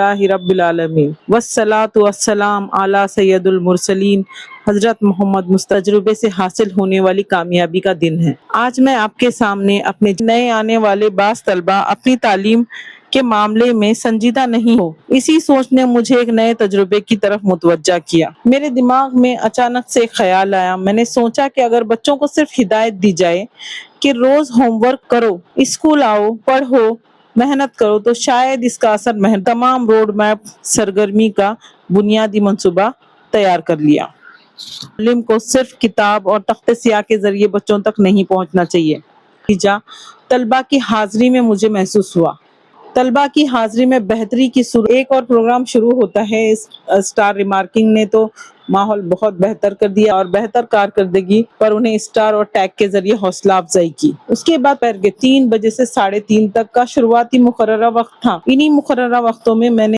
اللہ رب العالمین والصلاة والسلام علی سید المرسلین حضرت محمد تجربے سے حاصل ہونے والی کامیابی کا دن ہے۔ آج میں آپ کے سامنے اپنے نئے آنے والے بعض طلبہ اپنی تعلیم کے معاملے میں سنجیدہ نہیں ہو، اسی سوچ نے مجھے ایک نئے تجربے کی طرف متوجہ کیا۔ میرے دماغ میں اچانک سے ایک خیال آیا۔ میں نے سوچا کہ اگر بچوں کو صرف ہدایت دی جائے کہ روز ہوم ورک کرو، اسکول آؤ، پڑھو، محنت کرو، تو شاید اس کا اثر تمام روڈ میپ سرگرمی کا بنیادی منصوبہ تیار کر لیا۔ علم کو صرف کتاب اور تخت سیاہ کے ذریعے بچوں تک نہیں پہنچنا چاہیے۔ نتیجہ طلبہ کی حاضری میں مجھے محسوس ہوا۔ طلبہ کی حاضری میں بہتری کی صورت ایک اور پروگرام شروع ہوتا ہے۔ اسٹار ریمارکنگ نے تو ماحول بہت بہتر کر دیا اور بہتر کارکردگی پر انہیں اسٹار اور ٹیگ کے ذریعے حوصلہ افزائی کی۔ اس کے بعد دوپہر کے 3 بجے سے 3:30 تک کا شروعاتی مقررہ وقت تھا۔ انہی مقررہ وقتوں میں میں نے